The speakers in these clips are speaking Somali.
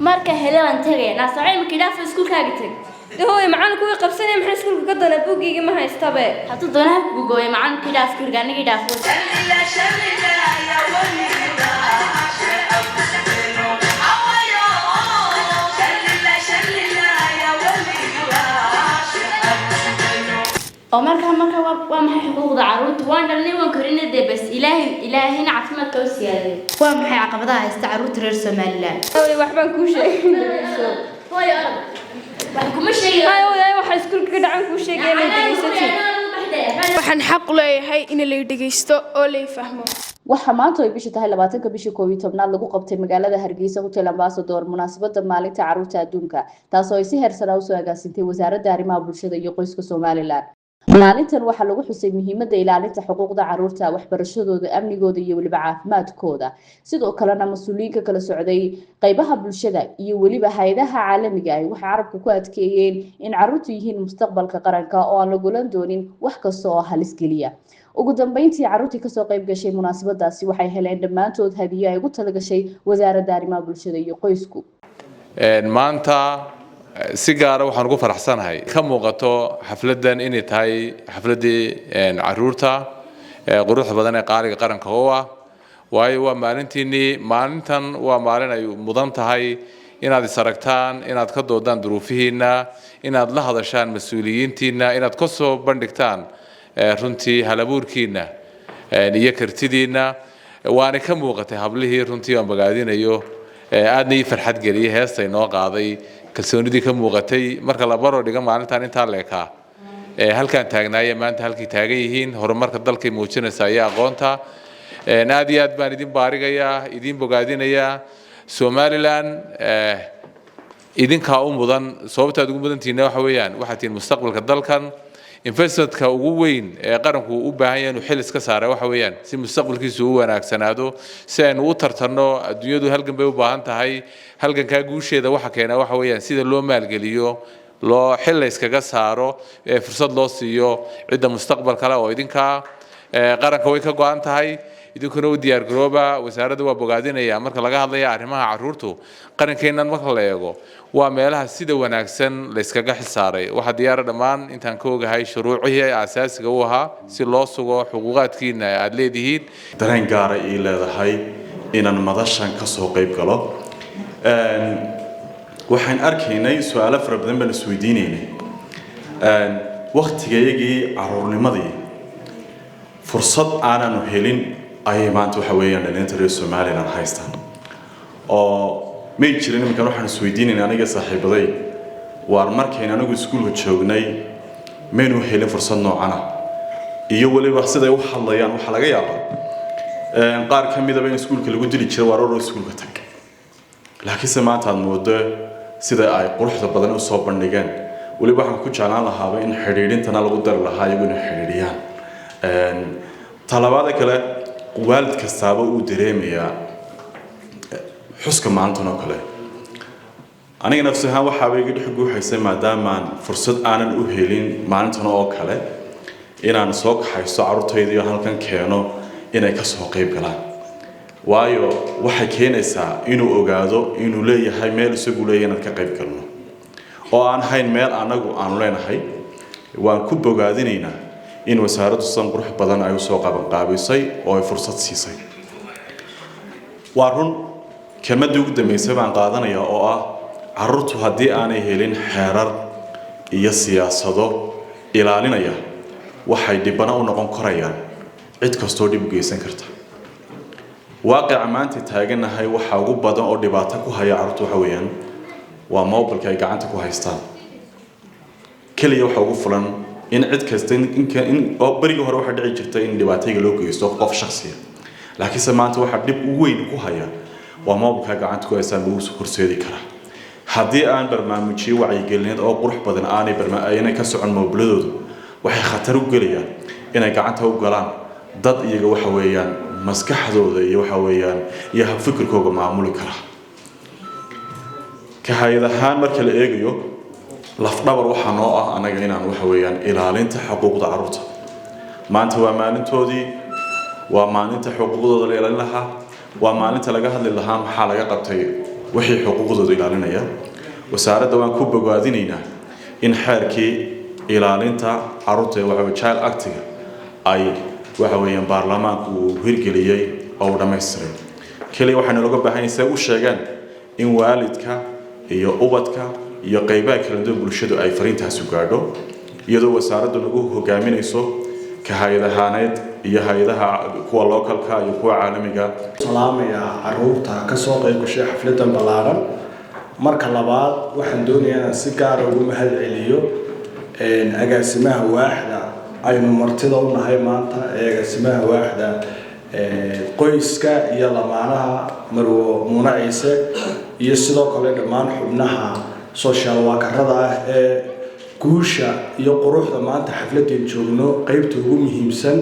marka helaan tagay naasacay ma kidhaaf iskuulkaaga tag hooy macaan kuwi qabsanay maxay iskuulka ka dana buugiga ma haystabe hadduu doonaha ku gooy macaan kidhaaf kirgaaniga dhaafo oo marka waa maxay xuquuqda carruurta waan dhalnay waan korinay bas ilaahayna caafimaadka u siiyay waa maxay caqabadaha haysta carruurta reer Soomaaliland hooy waxbaan ku sheegay hooy wax kuma sheegay hooy waxa iskuulka ka dhacan ku sheegay inay dhageysatay waxaan xaq u leeyahay in la dhageysto oo la fahmo waxa maanta ay bishii tahay 20 bishii 11 lagu qabtay magaalada Hargeysa Hotel Ambassador munaasabada maalinta carruurta adduunka taasoo ay si heersan u soo agaasintay wasaaradda arrimaha bulshada iyo qoyska Soomaaliland maalintan waxa lagu xusay muhiimadda ilaalinta xuquuqda carruurta waxbarashadooda amnigooda iyo waliba caafimaadkooda sidoo kalena mas'uuliyiinta kala socday qaybaha bulshada iyo waliba hay'adaha caalamiga ah waxa carabka ku adkeeyeen in carruurtu yihiin mustaqbalka qaranka oo aan la gulan doonin wax kasta oo halis geliya ugu dambeyntii carruurtii ka soo qayb gashay munaasabadaasi waxay heleen dhamaantood hadiyo ay ugu talagashay wasaaradda arrimaha bulshada iyo qoysku maanta si gaar ah waxaan ugu faraxsanahay ka muuqato xafladan inay tahay xafladii carruurta quruxda badan ee qaaliga qaranka oo ah waayo waa maalintan waa maalin ay mudan tahay inaad isaragtaan inaad ka doodaan duruufihiina inaad la hadashaan mas'uuliyiintiina inaad ka soo bandhigtaan runtii halabuurkiina iyo kartidiina waana ka muuqatay hablihii runtii aan bogaadinayo aadna ii farxad geliyay heesta inoo qaaday kalsoonidii ka muuqatay marka la baro dhiga maalintan inta leeka halkan taagnaayay maanta halkii taagan yihiin horumarka dalka muujinaysa ayaa aqoonta aad iyo aad baan idin baarigayaa idin bogaadinayaa Somaliland idinka u mudan sababta ugu mudantiina waxa weeyaan waxa tiin mustaqbalka dalkan investmentka ugu weyn ee qaranku u baahan yahay inuu xil iska saaro waxa weeyaan si mustaqbalkiisu u wanaagsanaado si aynu u tartanno adduunyadu halgan bay u baahan tahay halganka guusheeda waxa keena waxa weeyaan sida loo maalgeliyo loo xil iskaga saaro fursad loo siiyo cidda mustaqbalka kale oo idinka qaranka way ka go'an tahay idinkuna u diyaar garooba wasaaradda waa bogaadinaya marka laga hadlayo arrimaha carruurtu qarankeena marka la eego waa meelaha sida wanaagsan la iskaga xisaaray waxa diyaar dhammaan intaan ka ogahay shuruucihii asaasiga u ahaa si loo sugo xuquuqaadkiina aad leedihiin dareen gaar ah ee leedahay inaan madashan ka soo qayb galo waxaan arkaynay su'aalo fara badan baan isweydiinaynay waqtigeedii carruurnimadii fursad aanaanu helin ayay maanta waxa weeyaan dhalinta reer Soomaaliland haystaan oo may jirin markaan waxaan isweydiinaynay aniga saaxiibaday waar markeen anigu iskuulka joognay meenu helin fursad noocan ah iyo waliba siday u hadlayaan waxa laga yaabaa qaar ka mid ah in iskuulka lagu dili jiray waar oo iskuulka tag laakiin maanta aad moodo sida ay quruxda badan u soo bandhigeen waliba waxaan ku jeclaan lahaa in xiriirintana lagu dar lahaa iyagu inay xiriiriyaan talabaada kale waalid kastaaba uu dareemayaa xuska maalintan oo kale aniga nafsi ahaan waxaa bay iga guuxaysay maadaama fursad aanan u helin maalintan oo kale inaan soo kaxaysto carruurtayda iyo halkan keeno inay ka soo qayb galaan waayo waxay keenaysaa inuu ogaado inuu leeyahay meel isagu leeyahay inaad ka qayb galno oo aan hayn meel anagu aan leenahay waan ku bogaadinaynaa in wasaaraddu san qurux badan ay soo qaabisay oo ay fursad siisay waa run kelmadii ugu dambeysay baan qaadanayaa oo ah carruurtu haddii aanay helin xeerar iyo siyaasado ilaalinaya waxay dhibana u noqon karayaan cid kastoo dhib u geysan karta waaqica maanta taaganahay waxa ugu badan oo dhibaato ku haya carruurtu waxa weeyaan waa mobilka ay gacanta ku haystaan kaliya waxa ugu fulan in cid kasta in oo bariga hore waxa dhici jirtay in dhibaatayga loo geysto qof shakhsi ah laakiin maanta waxa dhib ugu weyn ku haya waa mobilka gacanta ku haystaan lagu soo horseedi kara haddii aan barnaamijyo wacyigelineed oo qurux badan aanay ka socon mobiladooda waxay khatar u gelayaan inay gacanta u galaan dad iyaga waxa weeyaan maskaxdooda iyo waxa weeyaan iyo fikirkooda maamuli kara ka hay'ad ahaan marka la eegayo lafdhabar waxa noo ah anaga inaan waxa weeyaan ilaalinta xuquuqda carruurta maanta waa maalintoodii waa maalinta xuquuqdooda la ilaalin lahaa waa maalinta laga hadli lahaa maxaa laga qabtay wixii xuquuqdooda ilaalinaya wasaaradda waan ku bogaadinaynaa in xeerkii ilaalinta carruurta ee waxa child actiga ay waxa weeyaan baarlamaanku uu hirgeliyay oo uu dhammaystiray kaliya waxaana looga baahan yahay say u sheegaan in waalidka iyo ubadka iyo qaybaha kala duwan bulshadu ay fariintaasi gaadho iyadoo wasaaraddu lagu hogaaminayso ka hay'adahaaneed iyo hay'adaha kuwa localka iyo kuwa caalamiga salaamaya carruurta ka soo qayb gashay xafladan ballaaran marka labaad waxaan doonayaa si gaar ah ugu mahadceliyo agaasimaha waaxda aynu martida u nahay maanta agaasimaha waaxda qoyska iyo lamaanaha marwo Muuna Ciise iyo sidoo kale dhammaan xubnaha social workerada ah ee guusha iyo quruxda maanta xafladeen joogno qaybta ugu muhiimsan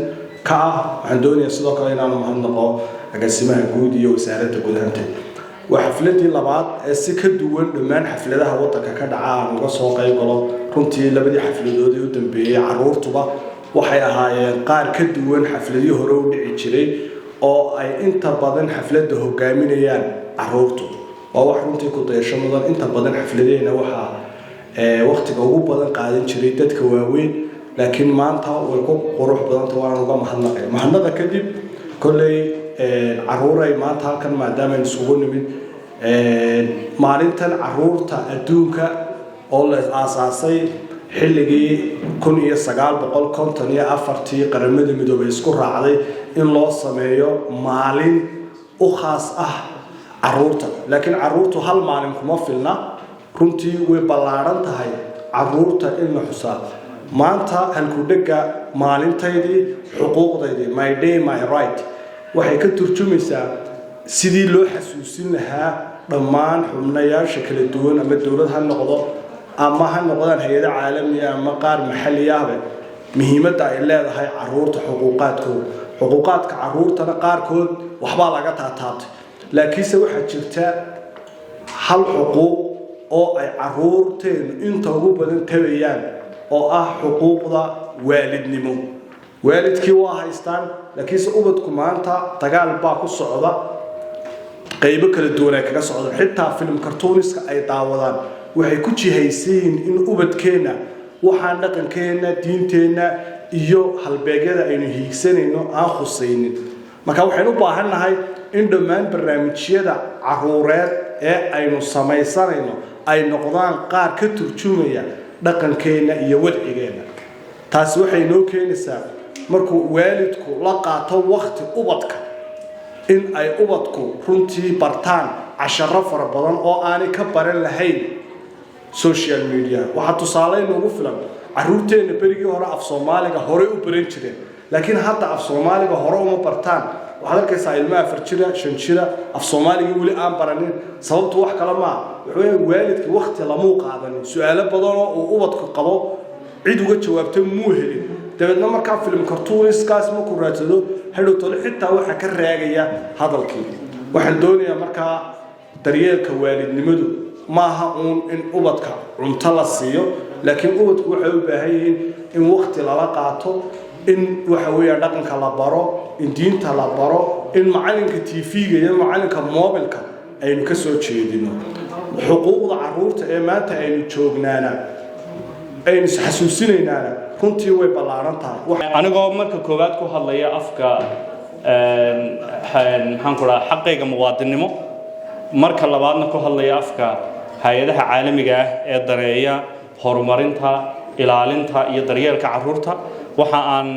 ka ah waxaan doonayaa sidoo kale inaan mahadnaqo agaasimaha guud iyo wasaaradda gudaha وحفلتي لبعض السكر دول دمان حفلتها وطنك كدعاء وقصوا قيقلوا كنتي لبدي حفلة دي ودم بي عرور طبا وحياها قار كدول حفلتي هرود عشري أو أي أنت بدن حفلته كامليا عرور طبا ووحنتي كنت يشمل أنت بدن حفلتي نوحا وقت جواب بدن قاعدين شريتك كواوين لكن ما أنت والكوب قروح بدن طبعا وقام محنقة كذب كل عروري ما تاكن ما دام نسوون من maalintan caruurta adduunka oo la aasaasay xilligii 1954 qaramada midoobay isku raacday in loo sameeyo maalin u khaas ah caruurta laakiin caruurtu hal maalin kuma filna runtii way ballaaran tahay caruurta in la xusaa maanta halku dhaga maalintaydii xuquuqdaydii my day my right waxay ka turjumaysaa sidii loo xasuusin lahaa dhammaan xubnayaasha kala duwan ama dawlad ha noqdo ama ha noqdaan hay'ado caalami ah ama qaar maxalli ah muhiimadda ay leedahay caruurta xuquuqaadka caruurtana qaarkood waxba laga taataabtay laakiinse waxa jirta hal xuquuq oo ay caruurteen inta ugu badan tabayaan oo ah xuquuqda waalidnimo waalidkii waa haystaan laakiinse ubadku maanta dagaal baa ku socda qaybo kala duwan ay kaga socdo xitaa film cartooniska ay daawadaan waxay ku jihaysiin in ubadkeena waxaan dhaqankeena diinteena iyo halbeegyada aynu hiigsanayno aan khusaynin marka waxaan u baahannahay in dhammaan barnaamijyada caruureed ee aynu samaysanayno ay noqdaan qaar ka turjumaya dhaqankeena iyo wadcigeena taasi waxay noo keenaysaa markuu waalidku la qaato waqti ubadka in ay ubadku runtii bartaan casharo fara badan oo aanay ka baran lahayn social media waxa tusaale inoogu filan caruurteena berigii hore af Soomaaliga hore u baran jireen laakiin hadda af Soomaaliga hore uma bartaan waxa arkaysaa ilmaha 4 jira 5 jira af Soomaaliga wali aan baranin sababtu wax kale ma wuxuu waalidku waqti lamu qaadan su'aalo badan oo ubadku qabo cid uga jawaabtay muu helin dabadna markaa film cartooniskaas ma ku raadsado hadhowto xitaa waxa ka raagaya hadalkii waxaan doonayaa markaa daryeelka waalidnimadu maaha in ubadka cunto la siiyo laakiin ubadku waxay u baahan yihiin in waqti lala qaato in waxa weeye dhaqanka la baro in diinta la baro in macalinka TV-ga iyo macalinka mobilka aynu ka soo jeedino xuquuqda caruurta ee maanta aynu joognaana aynu xasuusinaynaana runtii way ballaaran tahay anigoo marka koowaad ku hadlaya afka maxaan ku rahaa xaqayga muwaadinimo marka labaadna ku hadlaya afka hay'adaha caalamiga ah ee daneeya horumarinta ilaalinta iyo daryeelka caruurta waxa aan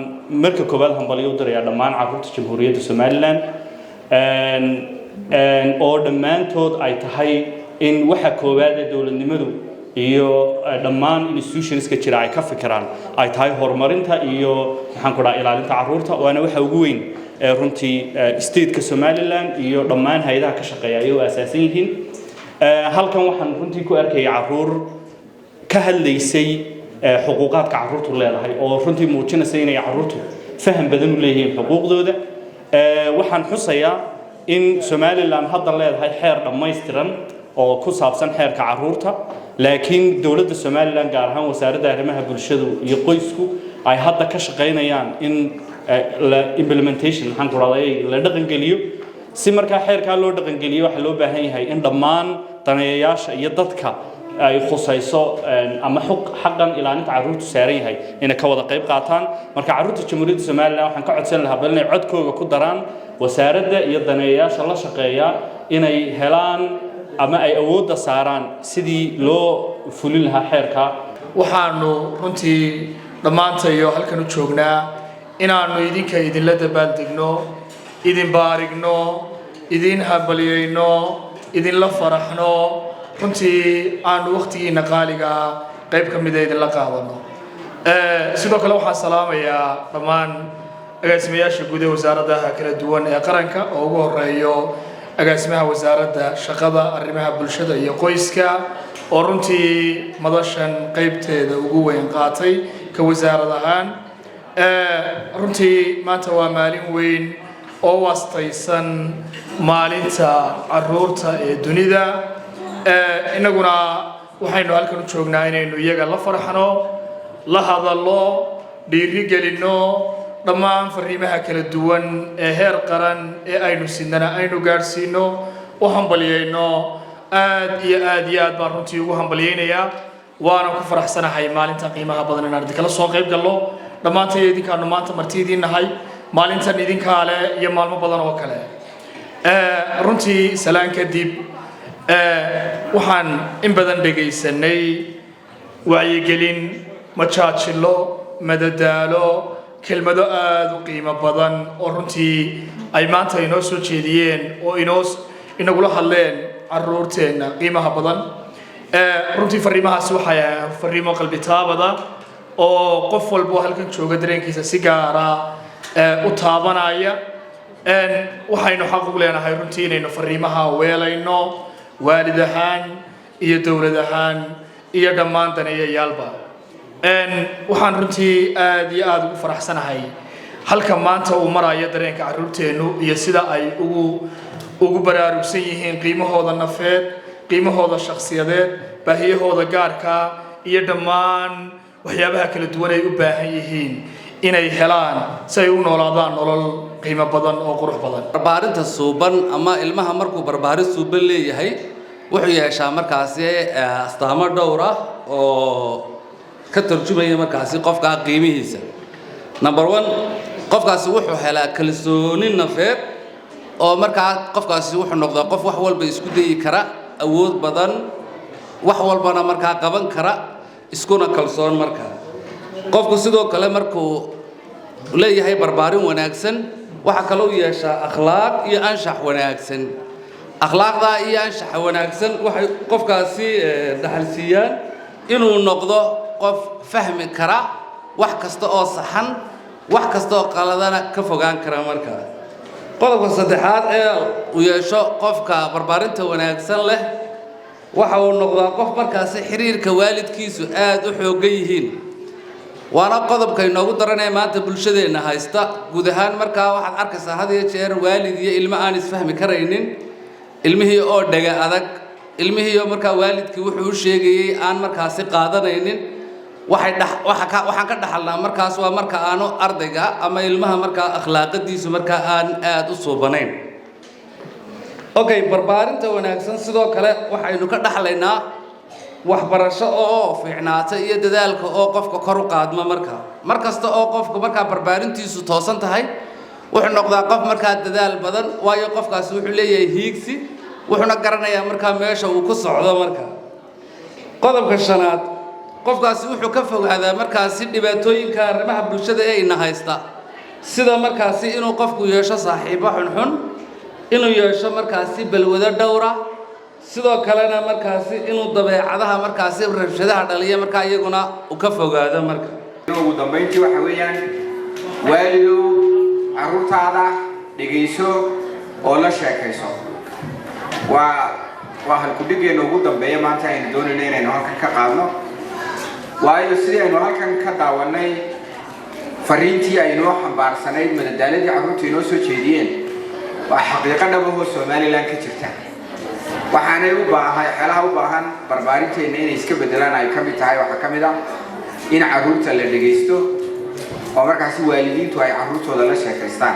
marka koowaad hambaliyo u dirayaa dhammaan caruurta Jamhuuriyadda Somaliland oo dhammaantood ay tahay in waxa koowaad ee dawladnimadu iyo dhammaan institutionska jira ay ka fikiraan ay tahay horumarinta iyo maxaan ku dhahay ilaalinta caruurta waana waxa ugu weyn ee runtii state-ka Somaliland iyo dhammaan hay'adaha ka shaqeeya ay u asaasan yihiin halkan waxaan runtii ku arkay caruur ka hadlaysay xuquuqaadka caruurtu leedahay oo runtii muujinaysa inay caruurtu faham badan u leeyihiin xuquuqdooda waxaan xusayaa in Somaliland hadda leedahay xeer dhammaystiran oo ku saabsan xeerka caruurta laakiin dawladda Somaliland gaar ahaan wasaaradda arrimaha bulshada iyo qoysku ay hadda ka shaqeynayaan in la implementation waxaan ku raadayay la dhaqan geliyo si markaa xeerkaa loo dhaqangeliyo waxaa loo baahan yahay in dhammaan daneeyayaasha iyo dadka ay khusayso ama xaqan ilaalinta carruurtu saaran yahay inay ka wada qayb qaataan marka carruurta jamhuuriyadda somalilan waxaan ka codsan lahaa bal inay codkooga ku daraan wasaaradda iyo daneeyayaasha la shaqeeya inay helaan ama ay awoodda saaraan sidii loo fulin lahaa xeerka waxaanu runtii dhammaantayo halkan u joognaa inaannu idinka idinla dabaaldegno idin baarigno idin habalyayno idinla faraxno runtii aanu waqtigiina qaaliga qayb ka mida idinla qaadano sidoo kale waxaan salaamayaa dhammaan agaasimayaasha guud ee wasaaradaha kala duwan ee qaranka oo ugu horeeyo agaasimaha wasaaradda shaqada arrimaha bulshada iyo qoyska oo runtii madashan qaybteeda ugu weyn qaatay ka wasaarad ahaan runtii maanta waa maalin weyn oo wastaysan maalinta carruurta ee dunida inaguna waxaynu halkan u joognaa inaynu iyaga la farxno la hadallo dhiirigelinno dhammaan fariimaha kala duwan ee heer qaran ee aynu sidnana aynu gaadhsiino u hambalyayno aad iyo aad baan runtii ugu hambalyaynayaa waana ku faraxsanahay maalinta qiimaha badan inaan idinkala soo qayb galno dhammaantay idinkaanu maanta martidiin nahay maalintan idinkaa leh iyo maalmo badan oo kale runtii salaan kadib waxaan in badan dhegaysanay wacyigelin majaajilo madadaalo kelmado aad u qiimo badan oo runtii ay maanta inoo soo jeediyeen oo inagula hadleen carruurteenna qiimaha badan runtii fariimahaasi waxay fariimo qalbi taabada oo qof walba halkan jooga dareenkiisa si gaara u taabanaya waxaynu xaq u leenahay runtii inaynu fariimaha weelayno waalid ahaan iyo dowlad ahaan iyo dhammaan daneeyayaalba waxaan runtii aad iyo aad ugu faraxsanahay halka maanta uu marayo dareenka carruurteennu iyo sida ay ugu baraarugsan yihiin qiimahooda nafeed qiimahooda shakhsiyadeed baahiyahooda gaarka iyo dhammaan waxyaabaha kala duwan ay u baahan yihiin inay helaan si ay u noolaadaan nolol qiimo badan oo qurux badan barbaarinta suuban ama ilmaha markuu barbaarin suuban leeyahay wuxuu yeeshaa markaasi astaamo dhowr ah oo ka tarjumaya markaasi qofka qiimihiisa number 1 qofkaasi wuxuu helaa kalsooni nafeed oo markaa qofkaasi wuxuu noqdaa qof wax walba isku dayi kara awood badan wax walbana markaa qaban kara iskuna kalsoon markaa qofku sidoo kale markuu leeyahay barbaarin wanaagsan waxa kale uu yeeshaa akhlaaq iyo anshax wanaagsan akhlaaqda iyo anshax wanaagsan waxay qofkaasi dhaxalsiiyaan inuu noqdo qof fahmi kara wax kasta oo saxan wax kasta oo qaladana ka fogaan kara markaa qodobka saddexaad ee uu yeesho qofka barbaarinta wanaagsan leh waxa uu noqdaa qof markaasi xiriirka waalidkiisu aad u xooggan yihiin waana qodobka inoogu daranaya maanta bulshadeena haysta guud ahaan markaa waxaad arkaysaa had iyo jeer waalid iyo ilmo aan isfahmi karaynin ilmihii oo dhaga adag ilmihii oo markaa waalidkii wuxuu u sheegayay aan markaasi qaadanaynin waxaan ka dhaxalnaa markaas waa marka aanu ardayga ama ilmaha markaa akhlaaqadiisu markaa aan aad u suubanayn okay barbaarinta wanaagsan sidoo kale waxaynu ka dhaxlaynaa waxbarasho oo fiicnaata iyo dadaalka oo qofka kor u qaadma markasta oo qofka markaa barbaarintiisu toosan tahay wuxuu noqdaa qof markaa dadaal badan waayo qofkaasi wuxuu leeyahay hiigsi wuxuuna garanayaa markaa meesha uu ku socdo markaa qodobka shanaad qofkaasi wuxuu ka fogaadaa markaasi dhibaatooyinka arrimaha bulshada ee ina haysta sida markaasi inuu qofku yeesho saaxiibo xunxun inuu yeesho markaasi balwado dhowra sidoo kalena markaasi inuu dabeecadaha markaasi rabshadaha dhaliya markaa iyaguna uu ka fogaado marka ugu dambeyntii waxa weeyaan waalidow carruurtaada dhegayso oo la sheekayso waa halkudhigeena ugu dambeeya maanta aynu doonayno inaynu halkan ka qaadno waayo sidii aynu halkan ka daawanay fariintii aynoo xambaarsanayd madadaaladii carruurta inoo soo jeediyeen waa xaqiiqo dhabahoo somalilan ka jirta waxaanay xeelaha u baahan barbaarinteena inay iska bedelaan ay ka mid tahay waxaa ka mid ah in carruurta la dhegaysto oo markaasi waalidiintu ay carruurtooda la sheekaystaan